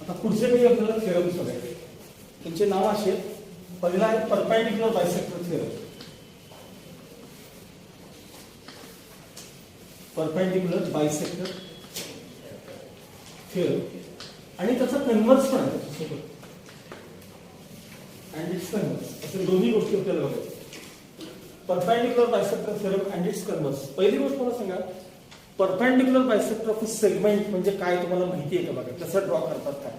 आता पुढचे काही आपल्याला थेरम्स बघायचे. त्यांचे नाव असे. पहिला आहे perpendicular bisector theorem. Perpendicular bisector theorem आणि त्याचा कन्व्हर्स पण आहे त्याच्यासोबत. अँड इट्स कन्व्हर्स असे दोन्ही गोष्टी आपल्याला बघायच्या. Perpendicular bisector theorem and it's converse. पहिली गोष्ट मला सांगा, परपेंडिक्युलर बायसेक्टर ऑफ सेगमेंट म्हणजे काय तुम्हाला माहिती आहे का? बघा कसं ड्रॉ करतात काय.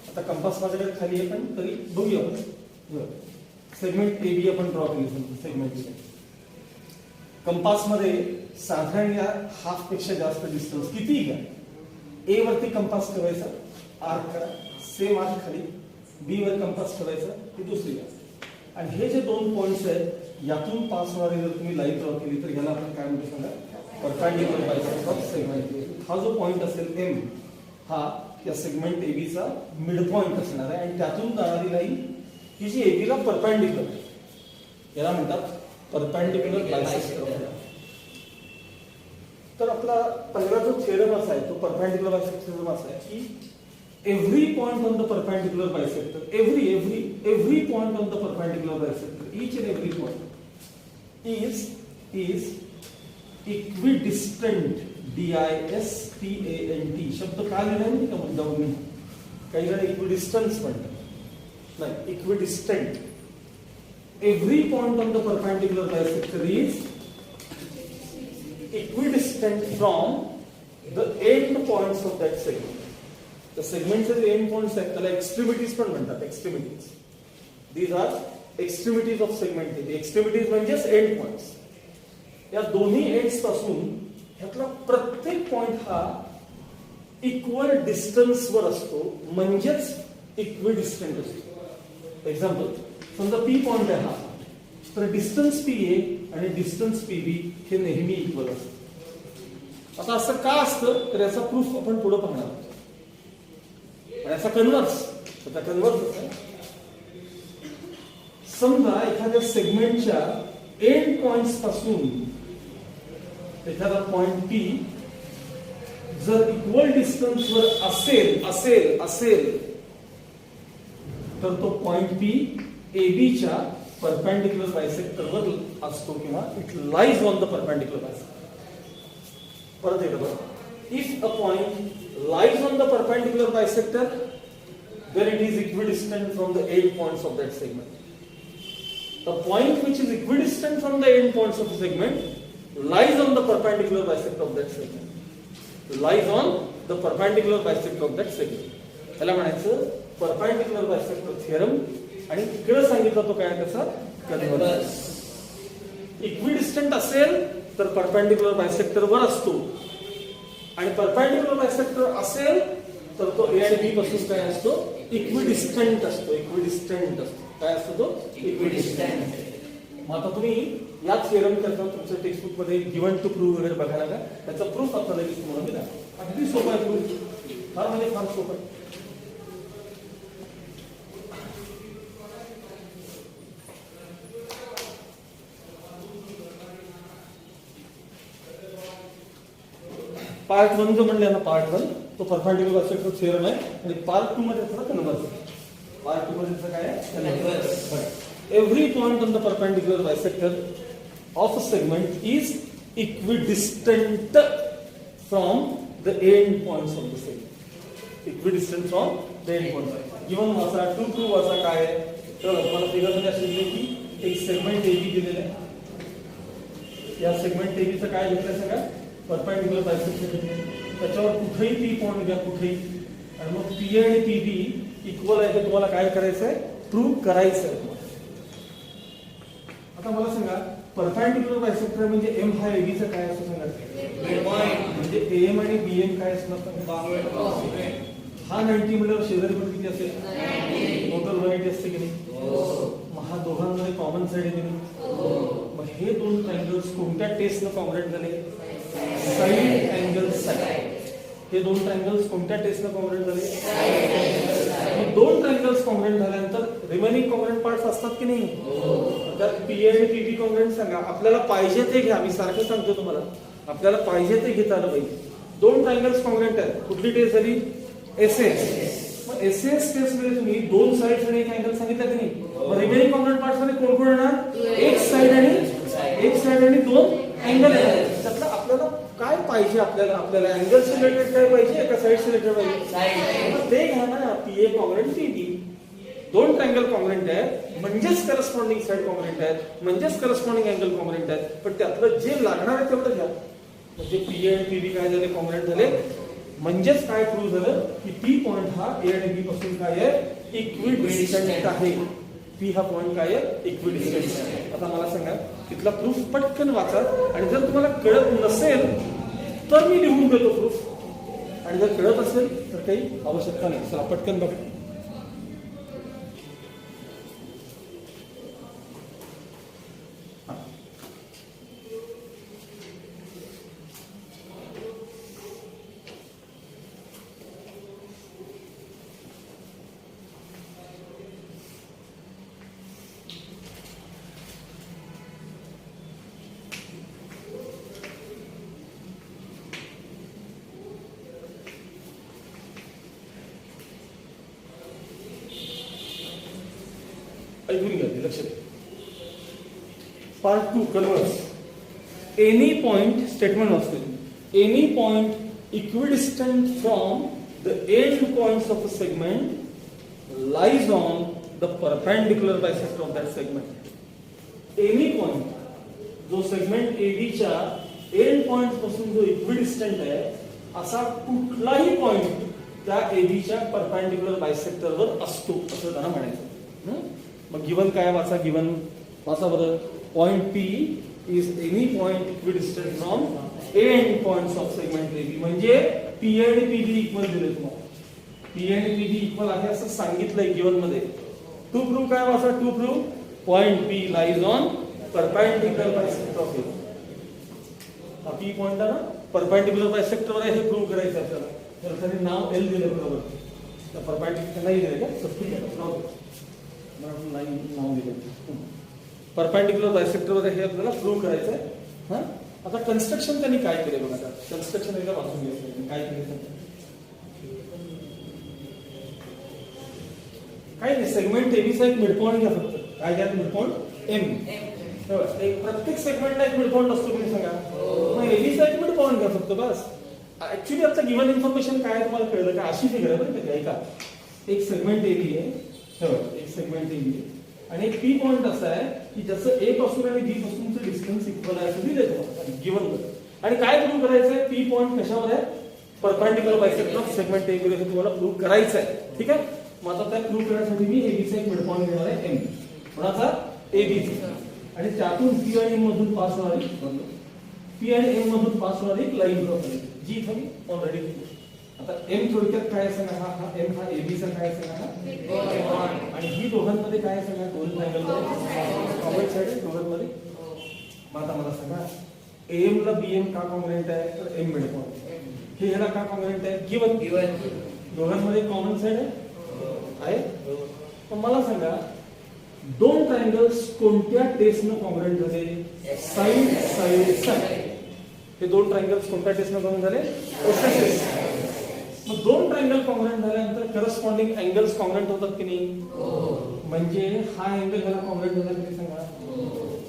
आता कंपास माझ्याकडे खाली आहे पण तरी बघूया आपण. सेगमेंट ए बी आपण ड्रॉ केली सेगमेंट. कंपास मध्ये साधारण या हाफ पेक्षा जास्त डिस्टन्स किती घ्या. ए वरती कंपास ठेवायचा, आर्क करा, सेम आर्क खाली. बी वर कंपास ठेवायचा, ती दुसरी घ्या. आणि हे जे दोन पॉइंट्स आहेत यातून पास होणारी जर तुम्ही लाईन ड्रॉ केली तर ह्याला आपण काय म्हणतो सांगा, परपेंडिक्युलर बायसेक्टर ऑफ सेगमेंट. हा जो पॉइंट असेल एम हा या सेगमेंट एबी चा मिड पॉइंट असणार आहे आणि त्यातून जाणारी लाईन ही जी एबी ला परपेंडिक्युलर आहे याला म्हणतात परपेंडिक्युलर बायसेक्टर. तर आपला पहिला जो थेरम असा आहे तो परपेंडिक्युलर बायसेक्टर थेरम असा आहे की every point on the perpendicular bisector, every point on the perpendicular bisector, each and every point is equidistant. DISTANT शब्द काय लिहिला आहे का मुद्दाम मी. काही जण इक्विडिस्टन्स म्हणतात, नाही equidistant. Every point on the perpendicular bisector is equidistant from the end points of that segment. The segments चे एंड पॉइंट्स आहेत त्याला एक्स्ट्रीमिटीज पण म्हणतात. एक्स्ट्रीमिटीज, दीज आर एक्स्ट्रीमिटीज ऑफ सेगमेंट. एक्स्ट्रीमिटीज म्हणजेच एंड पॉइंट्स. या दोन्ही एंड्स पासून ह्यातला प्रत्येक पॉइंट हा इक्वल डिस्टन्स वर असतो म्हणजेच इक्विडिस्टंट असतो. एक्झाम्पल, समजा पी पॉइंट आहे हा, तर डिस्टन्स पी ए आणि डिस्टन्स पी बी हे नेहमी इक्वल असतं. आता असं का असतं तर याचा प्रूफ आपण पुढे पाहणार आहोत. याचा कन्व्हर्स, त्याचा कन्व्हर्स समजा एखाद्या सेगमेंटच्या एंड पॉइंट्स पासून एखादा पॉइंट पी जर इक्वल डिस्टन्स वर असेल तर तो पॉइंट पी एबी च्या परपेंडिक्युलर बायसेक्टर वर असतो किंवा it lies on the perpendicular bisector. परत एकदा बघा, if a point lies on the perpendicular bisector, then it is equidistant from the end points of that segment. The point which is equidistant from the end points of the segment lies on the perpendicular bisector of that segment. Lies on the perpendicular bisector of that segment. याला म्हणायचं perpendicular bisector theorem. आणि इकडे सांगितलं तो काय त्याचा converse. Equidistant असेल तर परपेंडिक्युलर बायसेक्टर वर असतो आणि परपेंडिक्युलर बायसेक्टर असेल तर तो ए आणि बी पासून काय असतो, इक्विडिस्टंट असतो. इक्विडिस्टंट असतो. काय असतो तो, इक्विडिस्टंट. मग आता तुम्ही या थेरम करता तुमच्या टेक्स्टबुक मध्ये गिव्हन टू प्रूव्ह वगैरे बघायला का, त्याचा प्रूफ आपल्याला तुम्हाला दिला. अगदी सोपा आहे प्रूफ, फार म्हणजे फार सोपं आहे. पार्ट 1 जो म्हणले ना, पार्ट 1 तो परपेंडिक्युलर बायसेक्टर थेरम आहे आणि पार्ट 2 मध्ये त्याचा कन्व्हर्स. पार्ट 2 मध्ये काय आहे, converse. Every point on the perpendicular bisector of a segment is equidistant from the end points of the segment. Equidistant from the end points. Given वाचा, टू टू वाचा काय आहे तर मला फिगर मध्ये असे दिले की एक सेगमेंट एबी दिलेलं आहे. या सेगमेंट एबीचं काय घेतलंय सगळं, परपेंडिक्युलर बायसेक्टर. त्याच्यावर कुठेही पी पॉइंट घ्या कुठेही, आणि मग पी आणि पी बी इक्वल आहे ते तुम्हाला काय करायचं आहे, प्रूव्ह करायचं आहे. आता मला सांगा परपेंडिक्युलर बायसेक्टर म्हणजे एम हा एबीचा काय असं सांगा, म्हणजे एम आणि बीएम काय असणार. हा 90 म्हणजे शेजारी पण किती असेल, टोटल 180 असते की नाही. मग हा दोघांमध्ये कॉमन साईड आहे की नाही. मग हे दोन ट्रायंगल्स कोणत्या टेस्टनं कॉम्बिनेट झाले, साइड अँगल साइड. हे दोन ट्रायंगल्स कोणत्या टेस्टनं कॉम्बिनेट झाले. दोन ट्रायंगल्स कॉम्बिनेट झाल्यानंतर रिमेनिंग कॉम्बिनेट पार्ट्स असतात की नाही. तर पी आणि पी बी कॉम्बिनेट सांगा, आपल्याला पाहिजे ते घ्या. मी सारखं सांगतो तुम्हाला, आपल्याला पाहिजे ते घेता आलं पाहिजे. दोन ट्रायंगल्स कॉम्बिनेट आहेत, कुठली टेस्ट झाली, एस एस. एसएस केस मध्ये तुम्ही दोन साइड्स आणि एक अँगल सांगितलं की नाही, रिमेनिंग कॉम्पोनंट पार्ट्स मध्ये कोण कोण येणार, एक साइड आणि दोन अँगल येणार. त्यातलं आपल्याला काय पाहिजे, आपल्याला अँगल रिलेटेड काय पाहिजे का साइड रिलेटेड पाहिजे, ते घ्या ना. पीए कॉन्ग्रुएंट पीबी, दोन ट्रायंगल कॉन्ग्रुएंट आहेत म्हणजेच करस्पॉन्डिंग साइड कॉन्ग्रुएंट आहेत म्हणजेच करस्पॉन्डिंग अँगल कॉन्ग्रुएंट आहेत. पण त्यातलं जे लागणार आहे तेवढं घ्या. म्हणजे पीए आणि पीबी काय झाले, कॉन्ग्रुएंट झाले. म्हणजेच काय प्रूव्ह झालं की पी पॉइंट हा ए आणि बी पासून काय आहे, इक्विडिस्टंट आहे. पी हा पॉइंट काय आहे, इक्विडिस्टंट आहे. आता मला सांगा तिथला प्रूफ पटकन वाचा, आणि जर तुम्हाला कळत नसेल तर मी लिहून देतो प्रूफ, आणि जर कळत असेल तर काही आवश्यकता नाही. चला पटकन बघा. ऐकून घ्या, लक्ष द्या. Part 2 converse. Any point statement वाचते. Any point equidistant from the end points of a segment lies on the perpendicular bisector of that segment. Any point जो सेगमेंट एबी च्या एंड पॉइंट पासून जो इक्विडिस्टंट आहे असा कुठलाही पॉइंट त्या AB च्या परपेंडिक्युलर बायसेक्टर वर असतो असं त्यांना म्हणायचं. मग गिवन काय वाचा, गिवन वाचा बरं. Point P is any point equidistant from end points of segment AB. म्हणजे पी आणि पीबी इक्वल दिले तुम्हाला. पी आणि पीबी इक्वल आहे असं सांगितलंय गिवन मध्ये. टू प्रूव्ह काय वाचा, to prove point P lies on perpendicular bisector of AB. हा पी पॉइंट आहे ना, परपेंडिक्युलर बायसेक्टर आहे हे प्रूव्ह करायचं आपल्याला. तर त्यांनी नाव एल दिलं बरोबर. तर परपेंडिक्युलर नाही दिलं का, तर ठीक आहे नाव दिलं. परपेंडिक्युलर बायसेक्टर हे आपल्याला प्रूव्ह करायचं आहे. हा, आता कन्स्ट्रक्शन त्यांनी काय केले बघा. कन्स्ट्रक्शन एकदा वाचून घ्यायचं. काय केलं, काय नाही, सेगमेंट एबीचा एक मिडपॉइंट घ्या फक्त. काय घ्या, मिडपॉइंट एम. एक प्रत्येक सेगमेंटला एक मिडपॉइंट असतो, तुम्ही सांगा. मग एबीचा एक मिडपॉइंट घ्या फक्त बस. ऍक्च्युली आता गिवन इन्फॉर्मेशन काय तुम्हाला कळलं का, अशी फिगर आहे बरं का. ऐका, एक सेगमेंट एबी आहे, एक सेगमेंट एबी आणि एक पी पॉइंट असा आहे की ज्याचं ए पासून आणि बी पासूनचं डिस्टन्स इक्वल आहे असं दिलं तुम्हाला गिवन मध्ये. आणि काय प्रूव्ह करायचं आहे, पी पॉइंट कशावर आहे, perpendicular bisector of segment AB हे तुम्हाला प्रूव्ह करायचं आहे. ठीक आहे. मग आता त्या प्रूव्ह करण्यासाठी मी एबीचा एक मिडपॉइंट घेणार आहे एम. कोणाचा, एबीचा. आणि त्यातून पी आणि एम मधून पास होणारी, पी आणि एम मधून पास होणारी एक लाईन ड्रॉ करायची जी इथं मी ऑलरेडी. आता एम थोडक्यात काय सांगा, हा एम हा एबीचा काय सांगा, आणि ही दोघांमध्ये काय सांगा, दोन ट्रायंगल मध्ये कॉमन साइड आहे दोघांमध्ये. मग आता मला सांगा एम ला बीएम का कॉन्ग्रुएंट आहे, तर एम मिडपॉइंट. हे ह्याला का कॉन्ग्रुएंट आहे, गिवन. दोघांमध्ये कॉमन साइड आहे. पण मला सांगा दोन ट्रायंगल्स कोणत्या टेस्टनं कॉन्ग्रुएंट झाले, साइड साइड साइड. हे दोन ट्रायंगल्स कोणत्या टेस्टनं कॉन्ग्रुएंट झाले, एसएस. मग दोन ट्रायंगल कॉन्ग्रुएंट झाल्यानंतर करस्पॉन्डिंग अँगल्स कॉन्ग्रुएंट होतात की नाही. म्हणजे हा अँगल ह्याला कॉन्ग्रुएंट झाला की सांगा.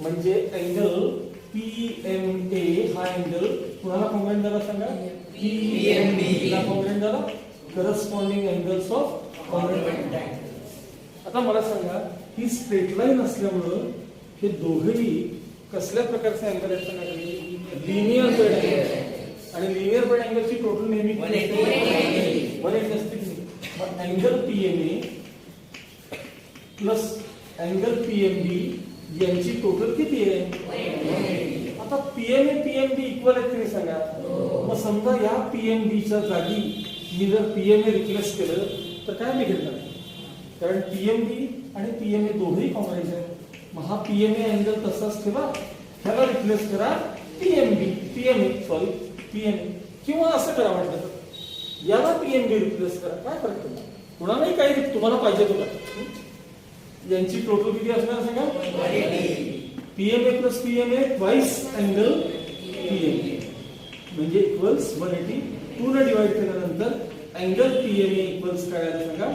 म्हणजे अँगल पीएमए हा अँगल कुणाला कॉन्ग्रुएंट झाला सांगा, पीएमबी ला कॉन्ग्रुएंट झाला. Corresponding angles of congruent. आता मला सांगा ही स्ट्रेट लाईन असल्यामुळं हे दोघेही कसल्या प्रकारचे अँगल आहेत सांगा, लिनियर बेड अँगल. आणि लिनियर बेड अँगलची टोटल नेहमी 180 असते. मग angle PMA plus angle PMB यांची टोटल किती आहे. आता पीएमए पीएमबी इक्वल आहेत तुम्ही सांगा. मग समजा या पीएमबीच्या जागी मी जर पीएमए रिप्लेस केलं तर काय निघेल, कारण पीएमबी आणि पीएमए दोघेही कॉन्ग्रुएंट आहेत. मग हा पीएमए अँगल तसाच ठेवा, ह्याला रिप्लेस करा पीएमबी, पीएमए किंवा असं करा वाटलं तर याला पीएमबी रिप्लेस करा. काय फरक पडला, कुणालाही काही तुम्हाला पाहिजे होता. यांची टोटल किती असणार सांगा, PMA plus PMA twice angle PMA म्हणजे इक्वल्स 180. 2 ने डिवाइड केल्यानंतर अँगल पीएमए इक्वल्स काय आलं सांगा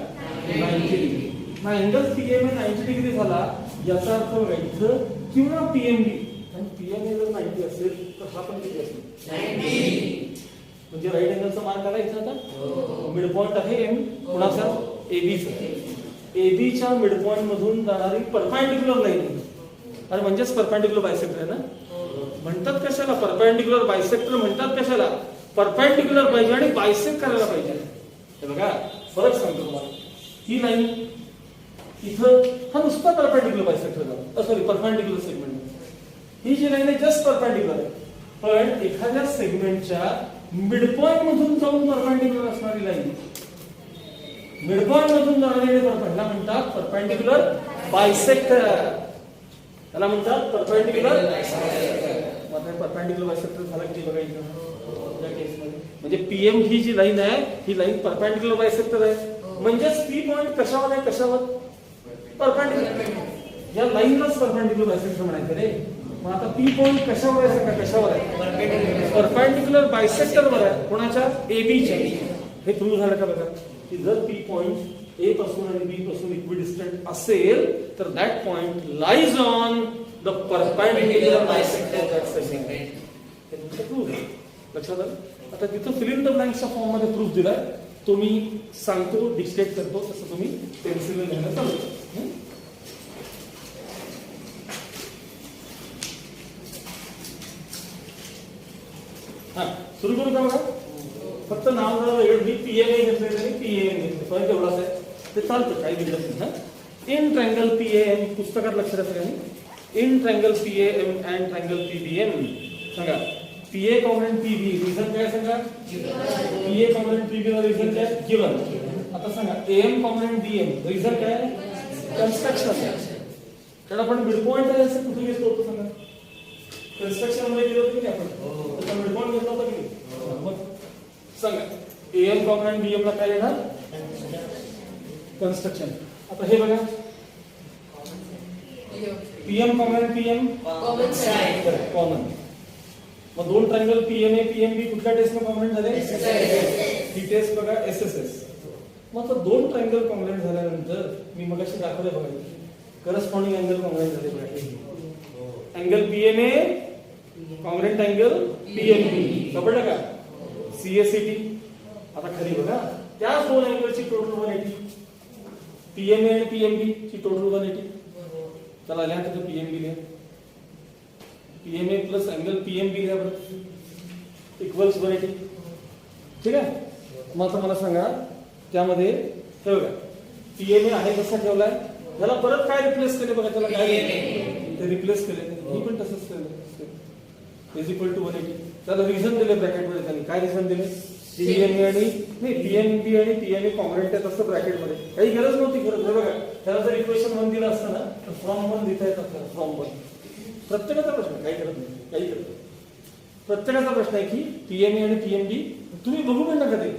90 डिग्री. मग अँगल पीएमए 90 डिग्री झाला याचा अर्थ बघा इथं किंवा पीएमबी आणि पीएमए जर 90 असेल तर हा पण किती असेल 90. म्हणजे राईट अँगलचा मार्क आला इथं आता मिड पॉइंट आहे एम कुणाचा एबीचा. एबीच्या मिड पॉइंट मधून जाणारी परपेंडिक्युलर लाईन अरे म्हणजेच परपेंडिक्युलर बायसेक्टर आहे ना. म्हणतात कशाला परपेंडिक्युलर बायसेक्टर म्हणतात कशाला परपेंडिक्युलर पाहिजे आणि बायसेक्ट करायला पाहिजे. हे बघा फरक सांगतो तुम्हाला. ही लाईन इथं हा नुसता परपेंडिक्युलर बायसेक्टर झाला सॉरी परपेंडिक्युलर सेगमेंट. ही जी लाईन आहे जस्ट परपेंडिक्युलर आहे पण एखाद्या सेगमेंटच्या मिड पॉइंट मधून जाऊन परपेंडिक्युलर असणारी लाईन मिड पॉइंट मधून जाणारी परपेंडिक्युलर म्हणतात परपेंडिक्युलर बायसेक्टर. त्याला म्हणतात परपेंडिक्युलर बायसेक्टर. मग परपेंडिक्युलर बायसेक्टर झाला की बघा इथं या केसमध्ये म्हणजे पीएम ही जी लाईन आहे ही लाईन परपेंडिक्युलर बायसेक्टर आहे. म्हणजेच पी पॉइंट कशावर आहे कशावर परपेंडिक्युलर. या लाईनलाच परपेंडिक्युलर बायसेक्टर म्हणायचं रे. मग आता पी पॉइंट कशावर आहे का कशावर आहे परपेंडिक्युलर बायसेक्टरवर आहे कोणाच्या एबीच्या. हे प्रूव्ह झालं का बघा की जर पी पॉइंट ए पासून आणि बी पासून इक्विडिस्टंट असेल तर that point lies on the perpendicular bisector that segment. हे तुमचं प्रूव्ह आहे. लक्षात आलं. आता तिथं फिल इन द ब्लँक्सच्या फॉर्म मध्ये प्रूफ दिलाय तो मी सांगतो डिक्टेट करतो तसं तुम्ही पेन्सिल लिहायला चालू करा. हा सुरू करू का बघा. फक्त नाव मी पीएमए घेतलेलं आणि पीएम घेतलं फरक एवढाच आहे ते चालतं काही बिघडत नाही. इन ट्रँगल पीएम पुस्तकात लक्षात सगळ्यांनी in triangle PM and triangle PBM सांगा पीए कॉम्पोनेंट पीबी रिझन काय सांगा पीए कॉम्पोनेंट पीबी ला रिझन काय गिवन. आता सांगा एएम कॉम्पोनेंट बीएम रिझन काय कन्स्ट्रक्शन. कारण आपण मिड पॉइंट आहे असं कुठे घेतलं होतं सांगा कन्स्ट्रक्शन मध्ये गेलो होतो की आपण त्याचा मिड पॉइंट घेतला होता की मग सांगा एएम कॉम्पोनेंट बीएम ला काय येणार कन्स्ट्रक्शन. आता हे बघा पीएम कॉम्पोनेंट पीएम कॉमन. मग दोन ट्रायंगल पीएमए पीएमबी कुठल्या टेस्टने कॉम्पोनेंट झाले ही टेस्ट बघा एसएसएस. मग आता दोन ट्रायंगल कॉम्पोनेंट झाल्यानंतर मी मगाशी दाखवले बघा करस्पॉन्डिंग अँगल कॉम्पोनेंट झाले बघा angle PMA component angle PMB समजलं का सीएसीटी. आता खरी बघा त्या दोन अँगलची टोटल 180 पीएमए आणि पीएमबी ची टोटल 180. चला लिहा तिथं पीएमबी लिहा पीएमए प्लस अँगल पीएमबी लिहा बरं इक्वल्स 180. ठीक आहे. मग आता मला सांगा त्यामध्ये हे बघा पीएमए आहे कसा ठेवलाय त्याला परत काय रिप्लेस केले बघा त्याला काय ते रिप्लेस केले मी पण तसंच केलं इज इक्वल टू 180. त्याला रिझन दिले ब्रॅकेटमध्ये त्यांनी काय रिझन दिले पीएमए आणि नाही पीएमबी आणि पीएमए कॉम्पोनेंट आहेत असं ब्रॅकेटमध्ये काही गरज नव्हती खरं बघा. त्याला जर इक्वेशन 1 दिलं असतं ना तर फ्रॉम 1 लिहिता येत आपल्याला फ्रॉम 1. प्रत्येकाचा प्रश्न काही करत नाही काही करत नाही. प्रत्येकाचा प्रश्न आहे की पीएमए आणि पीएमबी तुम्ही बघू पण नका ते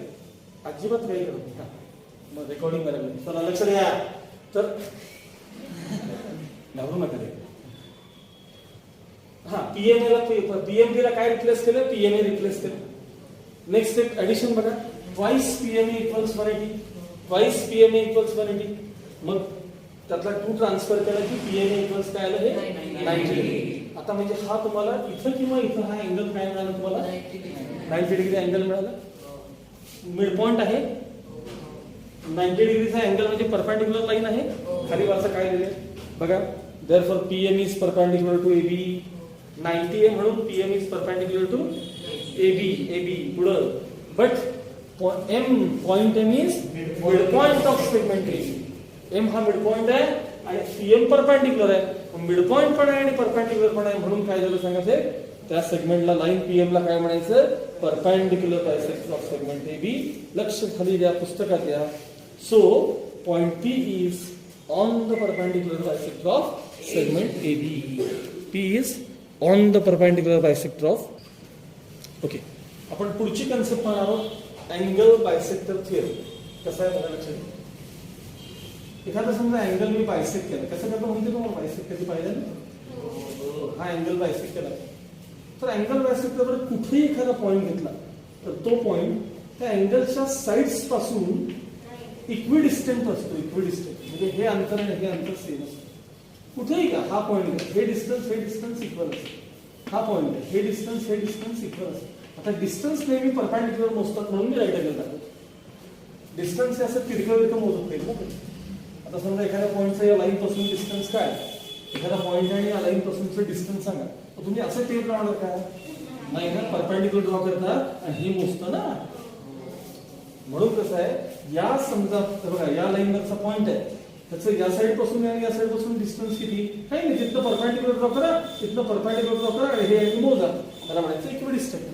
अजिबात काही करत नाही. मग रेकॉर्डिंग करायला चला लक्ष द्या तर घाबरू नका ते. हा पीएमबी ला काय रिप्लेस केलं पीएमए रिप्लेस केलं. नेक्स्ट स्टेप ऍडिशन बघा twice PMA equals 180 twice PMA equals 180. मग त्यातला 2 ट्रान्सफर केला की पीएमए इक्वल्स काय आलं हे 90 डिग्री. आता म्हणजे हा तुम्हाला इथं किंवा इथं हा अँगल काय मिळाला तुम्हाला 90 डिग्री अँगल मिळाला. मिड पॉइंट आहे 90 डिग्रीचा अँगल म्हणजे परपेंडिक्युलर लाईन आहे. खाली वाचा काय दिले बघा therefore PM is perpendicular to AB 90 आहे म्हणून PM is perpendicular to AB पुढं but M point M is mid point of segment AB. M हा मिड पॉइंट आहे आणि पीएम परपेंडिक्युलर आहे मिड पॉइंट पण आहे आणि परपेंडिक्युलर पण आहे म्हणून काय झालं सांगायचं त्या सेगमेंटला लाईन पीएम ला काय म्हणायचं perpendicular bisector of segment AB. लक्ष खाली द्या पुस्तकात द्या. So point P is on the perpendicular bisector of segment AB. P is on the perpendicular bisector of okay. आपण पुढची कन्सेप्ट पाहणार आहोत अँगल बायसेक्टर थिअरी. कसं आहे बघा लक्षात. एखादा समजा अँगल मी बायसेक्ट केला कसं करतो माहिती तुम्हाला बायसेक्ट कधी पाहिजे ना हा अँगल बायसेक्ट केला तर अँगल बायसेक्टरवर कुठेही एखादा पॉईंट घेतला तर तो पॉईंट त्या अँगलच्या साइड्स पासून इक्विडिस्टंट असतो. इक्विडिस्टंट म्हणजे हे अंतर आणि हे अंतर सेम असतं. कुठेही का हा पॉईंट हे डिस्टन्स इक्वल असतं. हा पॉईंट हे डिस्टन्स इक्वल असतं. आता डिस्टन्स नेहमी परपेंडिक्युलर मोजतात म्हणून मी राईट अँगल टाकतो. डिस्टन्स हे असं तिरकं मोजत नाही ना. आता समजा एखाद्या पॉईंटचा या लाईन पासून डिस्टन्स काय, एखादा पॉईंट आणि या लाईन पासूनचं डिस्टन्स सांगा, तर तुम्ही असं टेप लावणार काय नाही ना, परपेंडिक्युलर ड्रॉ करतात आणि हे मोजतं ना. म्हणून कसं आहे, या समजा बघा या लाईनवरचा पॉईंट आहे, त्याचं या साईड पासून आणि या साईड पासून डिस्टन्स किती, काही नाही, तिथनं परपेंडिक्युलर ड्रॉ करा, तिथनं परपेंडिक्युलर ड्रॉ करा आणि हे अँगल मोजा, त्याला म्हणायचं इक्विडिस्टंट.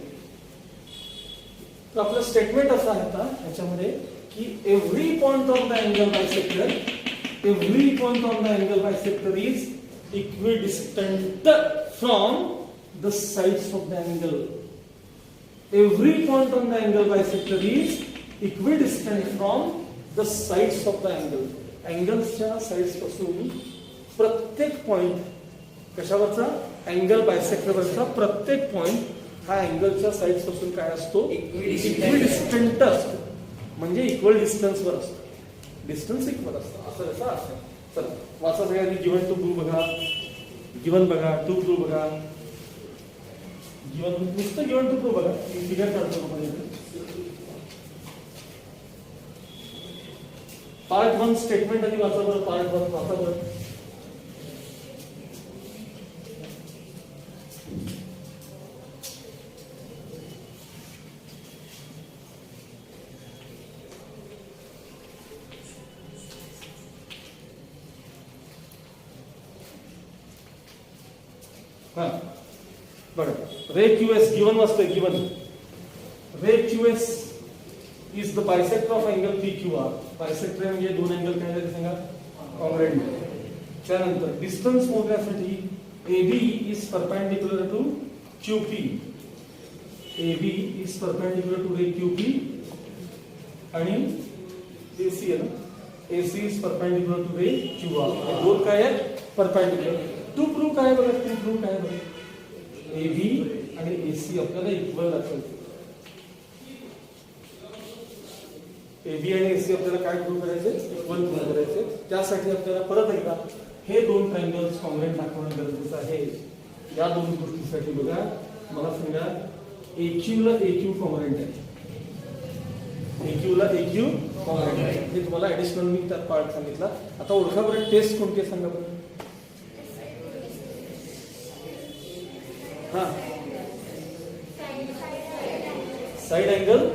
तर आपलं स्टेटमेंट असं आहे आता ह्याच्यामध्ये की every point on the angle bisector, every point on the angle bisector is equidistant from the sides of the angle. Every point on the angle bisector is equidistant from the sides of the angle. अँगल्सच्या sides पासून प्रत्येक point, कशावरचा, angle बायसेक्टरवरचा प्रत्येक point हा अँगलच्या sides पासून काय असतो, equidistant असतो. म्हणजे इक्वल डिस्टन्स वर असतो, डिस्टन्स इक्वल असतो, असं कसं असतं. चला वाचा सगळ्यांनी. गिवन टू प्रूव्ह बघा, गिवन बघा, टू प्रूव्ह बघा, गिवन नुसतं गिवन टू प्रूव्ह बघा. फिगर काढतो पार्ट 1 स्टेटमेंट आधी वाचा बरं. पार्ट 1 वाचा बरं. बरं, रे क्यूएस गिवन वाचतोय. Given ray QS is the bisector of angle P Q R. Bisector म्हणजे दोन अँगल काय झाले सांगा, कॉंग्रुएंट. त्यानंतर डिस्टन्स मोजण्यासाठी AB is perpendicular to QP. AB is perpendicular to ray QP आणि AC आहे ना, AC is perpendicular to ray QR. हे दोन काय आहेत, परपेंडिक्युलर. टू प्रूव्ह काय बघा, टू प्रूव्ह काय बघा, AB आणि AC आपल्याला इक्वल दाखवायचे. AB आणि AC आपल्याला काय प्रूव्ह करायचे, इक्वल प्रूव्ह करायचे. त्यासाठी आपल्याला परत एकदा हे दोन ट्रायंगल्स कॉंग्रुएंट दाखवणं गरजेचं आहे. या दोन गोष्टींसाठी बघा मला सांगा, AQ ला AQ कॉंग्रुएंट आहे, AQ ला AQ कॉंग्रुएंट आहे. हे तुम्हाला ऍडिशनल मी त्यात पार्ट सांगितला. आता ओळखा बरं टेस्ट कोणती आहे सांगा बरं. हा, साइड एंगल,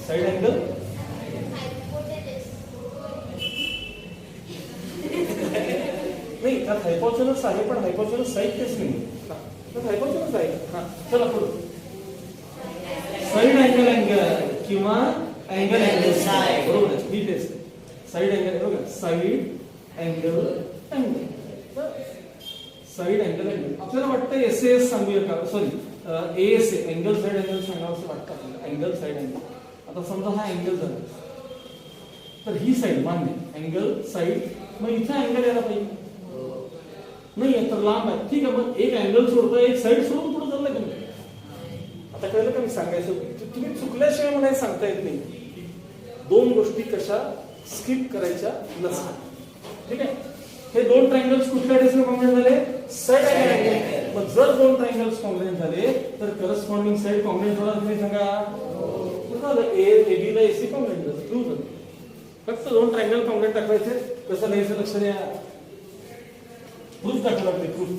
साइड एंगल नाही, त्यात हायपोटेनस आहे, पण हायपोटेनस साइड टेस्ट नाही, त्यात हायपोटेनस आहे. हा चला पुढे. साइड एंगल अँगल किंवा अँगल अँगल साइड, बरोबर आहे, ही टेस्ट. साइड एंगल बघा, side angle angle, side angle angle. आपल्याला वाटतं SAS सांगूया का, sorry ASA angle side angle सांगावं असं वाटतं आपल्याला. Angle side angle. आता समजा हा अँगल झाला, तर ही साइड मान्य, अँगल साइड, मग इथं अँगल यायला पाहिजे नाही, तर लांब आहे, ठीक आहे. मग एक अँगल सोडतो, एक साइड सोडून पुढे चाललंय का मी. आता कळलं का मी सांगायचं, तुम्ही चुकल्याशिवाय मला हे सांगता येत नाही. दोन गोष्टी कशा स्किप करायच्या नसतात, ठीक आहे. हे दोन ट्रायंगल्स कुठल्या टेस्टला कॉंग्रुएंट झाले, साइड अँगल. मग जर दोन ट्रायंगल्स कॉंग्रुएंट झाले तर करस्पॉन्डिंग साइड कॉंग्रुएंट होणार नाही सांगा. झालं, AB ला AC कॉंग्रुएंट झालं, प्रूव्ह झालं. फक्त दोन ट्रायंगल कॉंग्रुएंट दाखवायचे. कसं लिहायचं लक्ष द्या, प्रूफ दाखवा लागते. Proof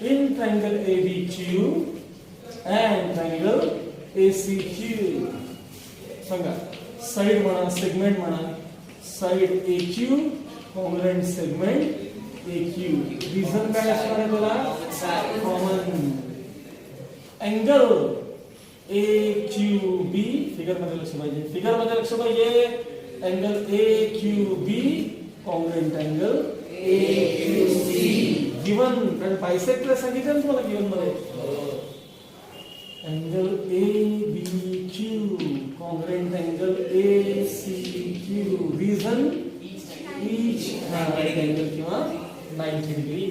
in triangle ABQ and triangle ACQ. सांगा, साइड म्हणा, सेगमेंट म्हणा, side AQ congruent segment AQ. Reason काय असणार आहे त्याला, कॉमन. अँगल AQB, फिगर मध्ये लक्ष पाहिजे, फिगर मध्ये लक्ष पाहिजे. Angle AQB congruent angle AQC. Given, कारण बायसेक्टर सांगितलं ना तुम्हाला गिवन मध्ये. Angle ABQ congruent angle ACQ. Reason each angle किंवा 90 degree.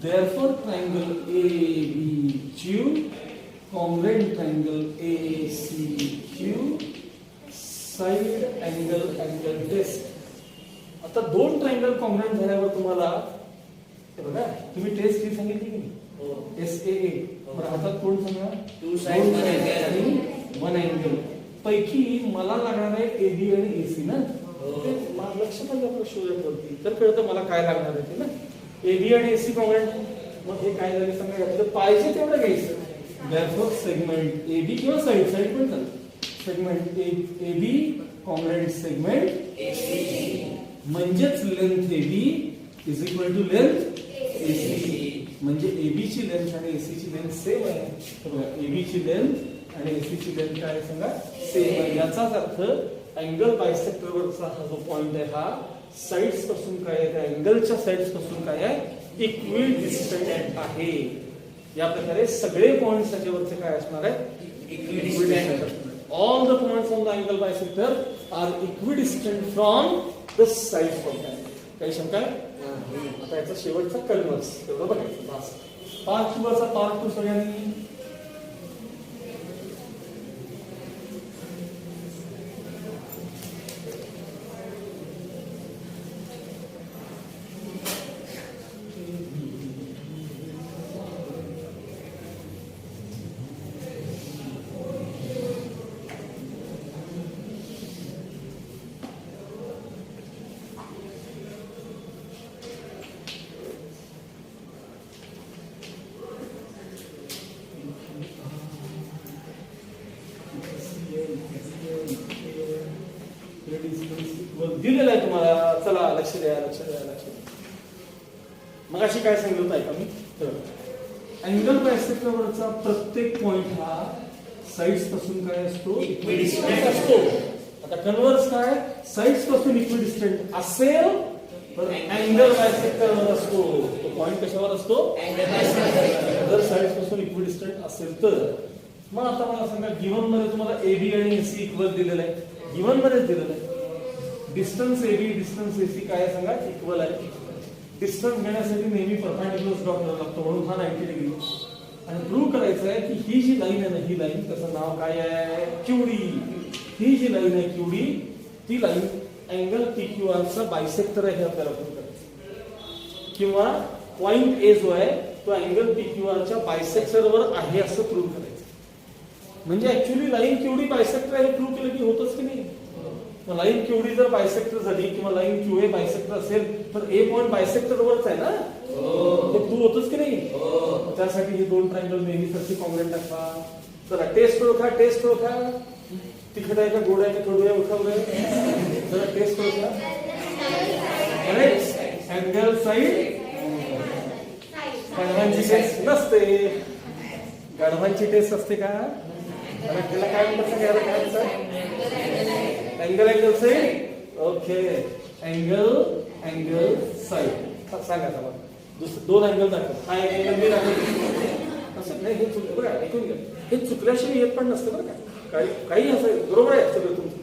Therefore triangle ABQ congruent triangle ACQ side angle test. आता दोन ट्रायंगल कॉन्ग्रुएंट झाल्यावर तुम्हाला हे बघा, तुम्ही टेस्ट ही सांगितली की नाही, SAA. बरं, हातात कोण सांगा, टू साइड आणि वन अँगल पैकी मला लागणार आहे AB आणि AC ना. ते लक्ष पाहिजे आपलं शोधण्यावरती, तर कळतं मला काय लागणार आहे ते ना. AB आणि AC कॉन्ग्रुएंट. मग हे काय झाले सांगा, आपल्याला पाहिजे तेवढं घ्यायचं. Therefore सेगमेंट AB किंवा साइड पण चालतं. सेगमेंट AB कॉन्ग्रुएंट सेगमेंट म्हणजेच length AB is equal to length AC. म्हणजे AB ची लेंथ आणि AC ची लेंथ सेम आहे. AB ची लेंथ आणि AC ची लेंथ काय सांगा, सेम आहे. याचाच अर्थ अँगल बायसेक्टर वरचा हा जो पॉइंट आहे हा साइड्स पासून काय आहे, त्या अँगलच्या साइड्स पासून काय आहे, इक्वल डिस्टंट आहे. या प्रकारे सगळे पॉइंट्स त्याच्यावरचे काय असणार आहेत, equidistant. All the points on the angle bisector are equidistant from the sides of the angle. काही शंका आहे? आता याचा शेवटचा कन्वर्स तेवढं बघायचं बस. पार्ट 2 वरचा पार्ट 2 सगळ्यांनी दिलेलं आहे तुम्हाला. चला लक्ष द्या. मग अशी काय सांगितलं आहे का मी, अँगल बायसेक्टर वरचा प्रत्येक पॉइंट हा साइड्स पासून काय असतो, इक्विडिस्टंट असतो. आता कन्वर्स काय, साइड्स पासून इक्विडिस्टंट असेल तर अँगल बायसेक्टर वर असतो. तो पॉइंट कशावर असतो, अँगल बायसेक्टर. जर साइड्स पासून इक्विडिस्टंट असेल तर. मग आता मला सांगा, गिवन मध्ये तुम्हाला AB आणि AC इक्वल दिलेलं आहे. गिवन मध्येच दिलेलं आहे. डिस्टन्स AB डिस्टन्स AC काय सांगा, इक्वल आहे. डिस्टन्स घेण्यासाठी नेहमी परपेंडिक्युलर ड्रॉ करावा लागतो, म्हणून हा 90 डिग्री. आणि प्रूव्ह करायचं आहे की ही जी लाईन आहे ना, ही लाईन त्याचं नाव काय आहे, QD. ही जी लाईन आहे QD, ती लाईन अँगल PQR चा बायसेक्टर आहे हे आपल्याला प्रूव्ह करायचं. किंवा पॉइंट A जो आहे तो अँगल PQR च्या बायसेक्टरवर आहे असं प्रूव्ह करायचं. म्हणजे ऍक्च्युअली लाईन QD बायसेक्टर आहे हे प्रूव्ह केलं की होतच की नाही. लाईन QD जर बायसेक्टर झाली किंवा लाईन QA बायसेक्टर असेल तर A पॉइंट बायसेक्टर वरच आहे ना, ते प्रूव्ह होतच की नाही. त्यासाठी हे दोन ट्रायंगल नेहमीसाठी कॉन्ग्रुएंट दाखवा. चला टेस्ट ओळखा. तिखट आहे का, गोड आहे का, कडू आहे, उठाव आहे. चला टेस्ट ओळखा. Angle side. गाढवांची टेस्ट नसते. गाढवांची टेस्ट असते का, त्याला काय म्हणतात, काय म्हणतात, angle side. Okay, angle side सांगा मला. दुसरं दोन अँगल दाखव. हा अँगल मी दाखवतो असं नाही. हे चुकलं बघा, ऐकून घ्या. हे चुकल्याशिवाय येत पण नसतं बरं का. काही असं बरोबर आहे सगळं तुमचं.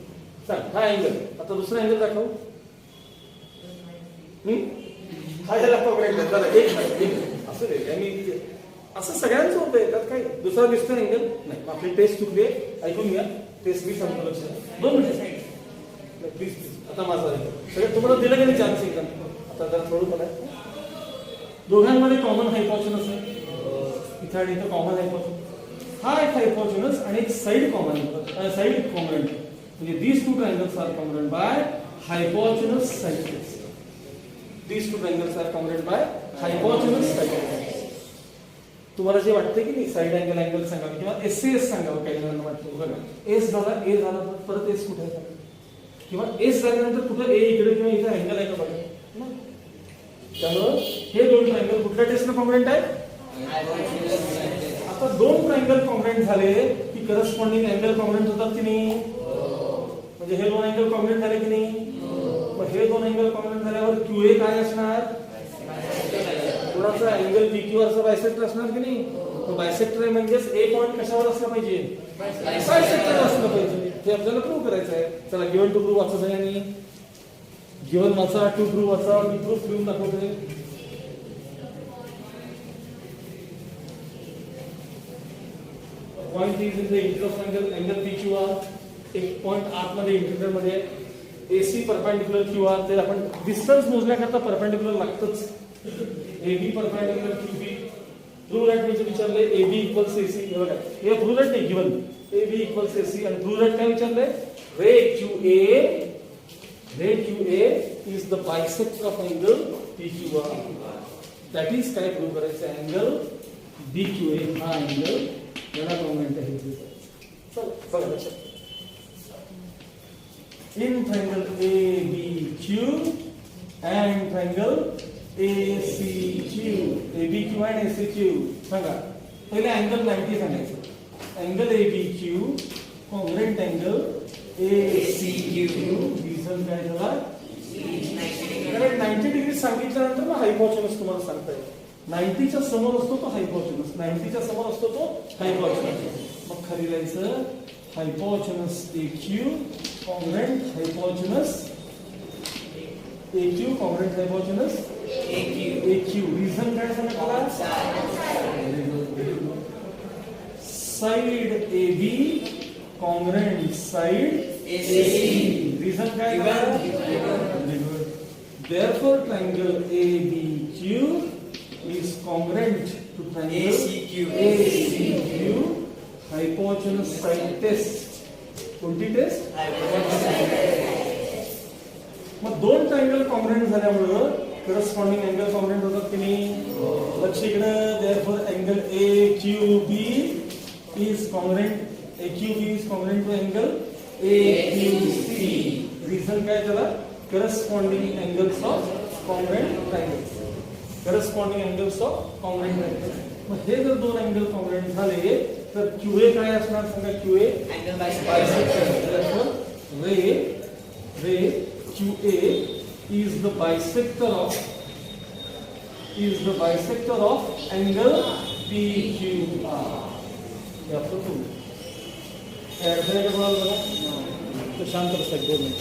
सांग हा अँगल. आता दुसरा अँगल दाखव. हा ह्याला पकडायचं एक असं दे. असं सगळ्यांचं होतंय, त्यात काही दुसरा दिसतोय अँगल नाही. आपली टेस्ट चुकली आहे, ऐकून घ्या. टेस्ट मी सांगतो, लक्ष 2 मिनिट प्लीज. आता माझा सगळं तुम्हाला दिलं का नाही चान्स एकदम. आता जरा थोडं पण आहे. दोघांमध्ये कॉमन हायपोटेनस आहे. इथे आणि इथं कॉमन हायपोटेनस. हा एक हायपोटेनस आणि एक साइड कॉमन, साइड कॉन्ग्रुएंट. म्हणजे these two triangles are congruent by hypotenuse side test. These two triangles are congruent by hypotenuse side test. तुम्हाला जे वाटतं की नाही, साइड अँगल सांगावं किंवा SAS सांगावं, काही जणांना वाटतं बघा एस झाला, A झाला तर परत एस कुठे आहे, किंवा एस झाल्यानंतर कुठं A इकडे किंवा इथे अँगल आहे का बघा. त्यामुळं हे दोन ट्रायंगल कुठल्या टेस्टला कॉन्ग्रुएंट आहेत. आता दोन ट्रायंगल कॉन्ग्रुएंट झाले की करस्पॉन्डिंग अँगल कॉन्ग्रुएंट होतात की नाही. म्हणजे हे दोन अँगल कॉन्ग्रुएंट झाले की नाही. मग हे दोन अँगल कॉन्ग्रुएंट झाल्यावर QA काय असणार, कोणाचा अँगल PQR चा बायसेक्टर असणार की नाही. तो बायसेक्टर आहे म्हणजेच A पॉइंट कशावर असला पाहिजे, बायसेक्टर असलं पाहिजे. हे आपल्याला प्रूव्ह करायचं आहे. चला गिव्हन टू प्रूव्ह वाचा सगळ्यांनी. गिव्हन वाचा, टू प्रूव्ह वाचा. मी प्रूफ लिहून दाखवते. Point is in the inter of angle P Q R. एक पॉइंट आतमध्ये इंटरव्हल मध्ये AC परपेंडिक्युलर क्यू आर. ते आपण डिस्टन्स मोजण्याकरता परपेंडिक्युलर लागतच. AB perpendicular QB. True right म्हणजे विचारले AB इक्वल्स AC. हे बघा हे ट्रू राईट नाही गिवन. AB इक्वल्स AC आणि ट्रू राईट काय विचारले ray QA is the bisect of angle PQR. That is काय प्रूव्ह करायचं अँगल BQA हा अँगल याला कॉन्ग्रुएंट आहे. चल बघा लक्षात. In triangle ABQ and triangle ACQ, ABQ and ACQ सांगा. पहिले अँगल 90 सांगायचं. Angle ABQ congruent angle ACQ. Reason काय झाला 90 डिग्री सांगितल्यानंतर मग हायपोटेनस तुम्हाला सांगता येईल. 90 च्या समोर असतो तो हायपोटेनस. 90 च्या समोर असतो तो हायपोटेनस. मग खाली जायचं hypotenuse AQ congruent hypotenuse AQ congruent hypotenuse AQ. Reason काय सांगितलं side AB congruent side AC. Reason काय therefore triangle ABQ is congruent to triangle ACQ. Hypotenuse side test. कोणती टेस्ट मग दोन ट्रायंगल कॉन्ग्रुएंट झाल्यामुळे करस्पॉन्डिंग अँगल कॉन्ग्रुएंट होतात की नाही. लक्ष इकडे therefore angle AQB is congruent. AQB is congruent to angle AQC. Reason काय त्याला corresponding angles of congruent triangles. Corresponding angles of congruent triangles. मग हे जर दोन अँगल कॉन्ग्रुएंट झाले तर QA काय असणार सांगा. QA angle bisector. Ray QA is the bisector of angle PQR. हे आपलं ऍड करायचं कोणाला बघा. तो शांत बसा 2 मिनिट.